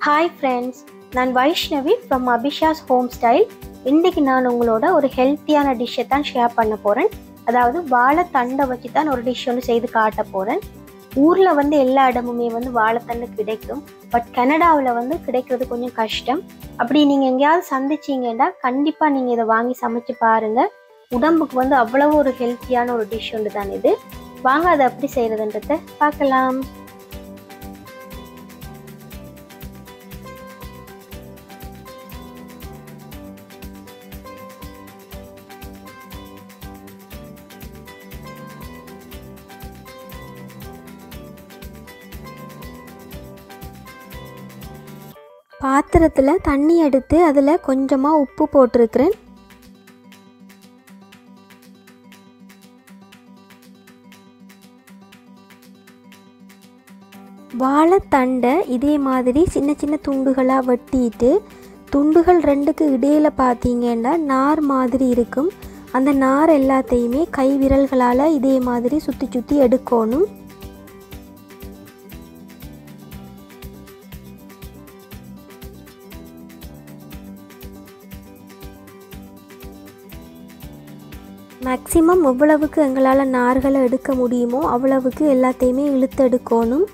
Hi friends, நான் Vaishnavi from Abisha's home style. இன்னைக்கு நான் உங்களோட ஒரு ஹெல்த்தியான டிஷ்ஷை தான் ஷேர் பண்ண போறேன். அதாவது வாழைத்தண்டை வச்சு தான் ஒரு டிஷ் ஒன்று செய்து காட்ட போறேன். ஊர்ல எல்லா இடமுமே வாழைத்தண்டு கிடைக்கும். பட் கனடாவில் கிடைக்கிறது கொஞ்சம் கஷ்டம். அப்படி நீங்க எங்கேயாவது சந்திச்சீங்கன்னா கண்டிப்பா நீங்க இதை வாங்கி சமைச்சு பாருங்க. உடம்புக்கு அவ்வளவு ஒரு ஹெல்த்தியான ஒரு டிஷ் ஒன்று தான் இது. வாங்க அதை எப்படி செய்யறதுன்றத பார்க்கலாம். பாத்திரத்தில் தண்ணி எடுத்து அதில் கொஞ்சமாக உப்பு போட்டிருக்கிறேன். வாழைத்தண்டை இதே மாதிரி சின்ன சின்ன துண்டுகளாக வெட்டிட்டு துண்டுகள் ரெண்டுக்கு இடையில் பார்த்தீங்கன்னா நார் மாதிரி இருக்கும். அந்த நார் எல்லாத்தையுமே கை விரல்களால் இதே மாதிரி சுற்றி சுற்றி எடுக்கணும். மேக்ஸிமம் எவ்வளவுக்கு எங்களால் நார்களை எடுக்க முடியுமோ அவ்வளவுக்கு எல்லாத்தையுமே இழுத்து எடுக்கணும்.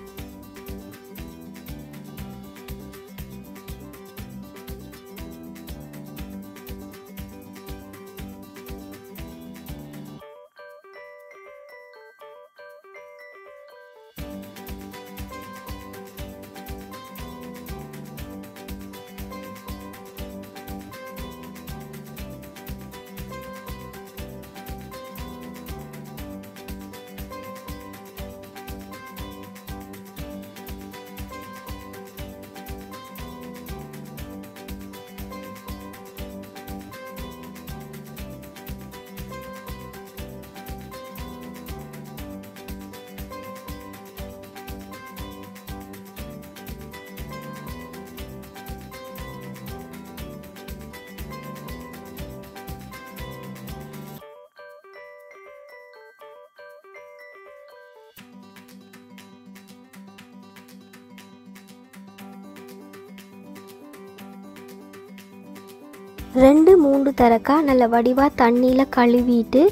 ரெண்டு மூன்று தரக்கா நல்ல வடிவாக தண்ணியில் கழுவிட்டு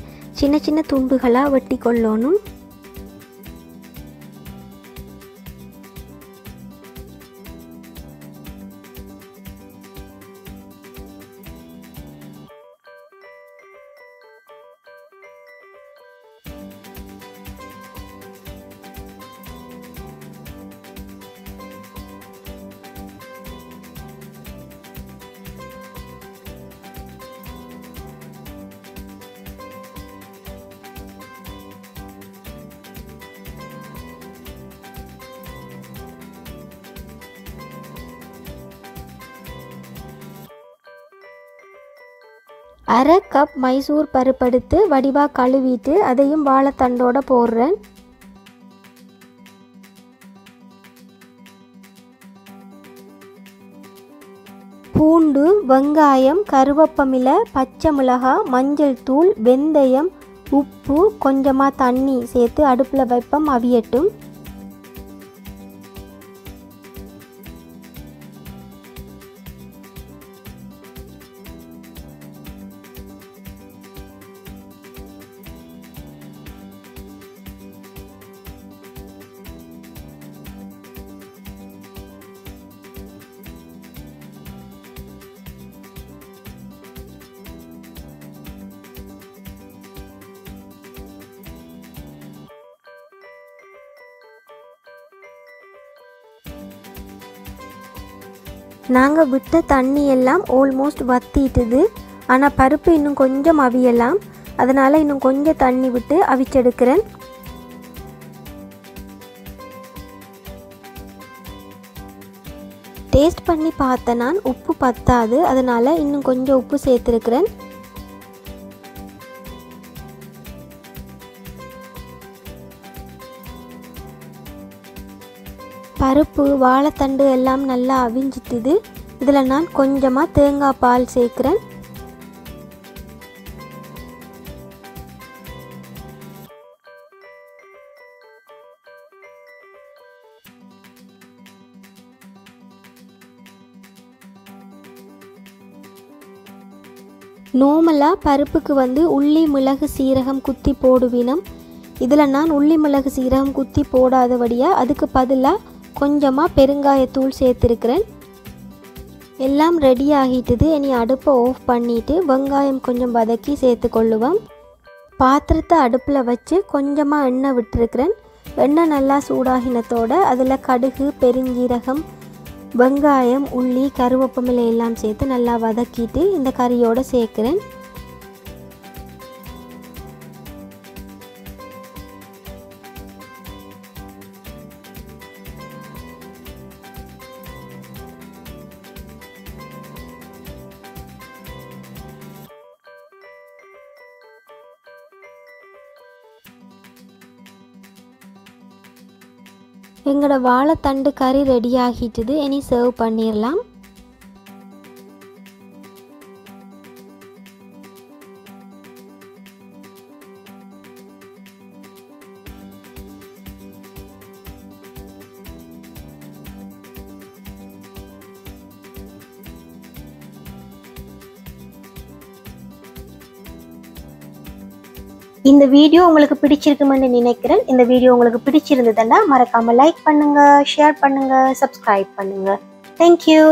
சின்ன சின்ன துண்டுகளாக வெட்டி கொள்ளணும். அரை கப் மைசூர் பருப்படுத்து வடிவாக கழுவிட்டு அதையும் வாழைத்தண்டோட போடுறேன். பூண்டு, வெங்காயம், கருவேப்பிலை, பச்சை மிளகாய், மஞ்சள் தூள், வெந்தயம், உப்பு, கொஞ்சமாக தண்ணி சேர்த்து அடுப்பில் வைப்போம், அவியட்டும். நாங்கள் விட்ட தண்ணி எல்லாம் ஆல்மோஸ்ட் வத்திட்டுது. ஆனால் பருப்பு இன்னும் கொஞ்சம் அவியலாம். அதனால் இன்னும் கொஞ்சம் தண்ணி விட்டு அவிச்செடுக்கிறேன். டேஸ்ட் பண்ணி பார்த்தேன், நான் உப்பு பத்தாது. அதனால் இன்னும் கொஞ்சம் உப்பு சேர்த்துருக்கிறேன். பருப்பு, வாழைத்தண்டு எல்லாம் நல்லா அவிஞ்சிட்டுது. இதில் நான் கொஞ்சமாக தேங்காய் பால் சேர்க்குறேன். நார்மலாக பருப்புக்கு வந்து உள்ளி மிளகு சீரகம் குத்தி போடுவினம். இதில் நான் உள்ளி மிளகு சீரகம் குத்தி போடாதபடியாக அதுக்கு பதிலாக கொஞ்சமாக பெருங்காயத்தூள் சேர்த்துருக்கிறேன். எல்லாம் ரெடி ஆகிட்டுது. இனி அடுப்பை ஆஃப் பண்ணிவிட்டு வெங்காயம் கொஞ்சம் வதக்கி சேர்த்துக்கொள்ளுவோம். பாத்திரத்தை அடுப்பில் வச்சு கொஞ்சமாக எண்ணெய் விட்டுருக்கிறேன். எண்ணெய் நல்லா சூடாகினத்தோடு அதில் கடுகு, பெருஞ்சீரகம், வெங்காயம், உள்ளி, கருவேப்பிலை எல்லாம் சேர்த்து நல்லா வதக்கிட்டு இந்த கறியோடு சேர்க்குறேன். எங்களோட வாழைத்தண்டு கறி ரெடி ஆகிட்டுது. இனி சர்வ் பண்ணிடலாம். இந்த வீடியோ உங்களுக்கு பிடிச்சிருக்குமென்னு நினைக்கிறேன். இந்த வீடியோ உங்களுக்கு பிடிச்சிருந்ததுன்னா மறக்காம லைக் பண்ணுங்க, ஷேர் பண்ணுங்க, சப்ஸ்கிரைப் பண்ணுங்க. Thank you.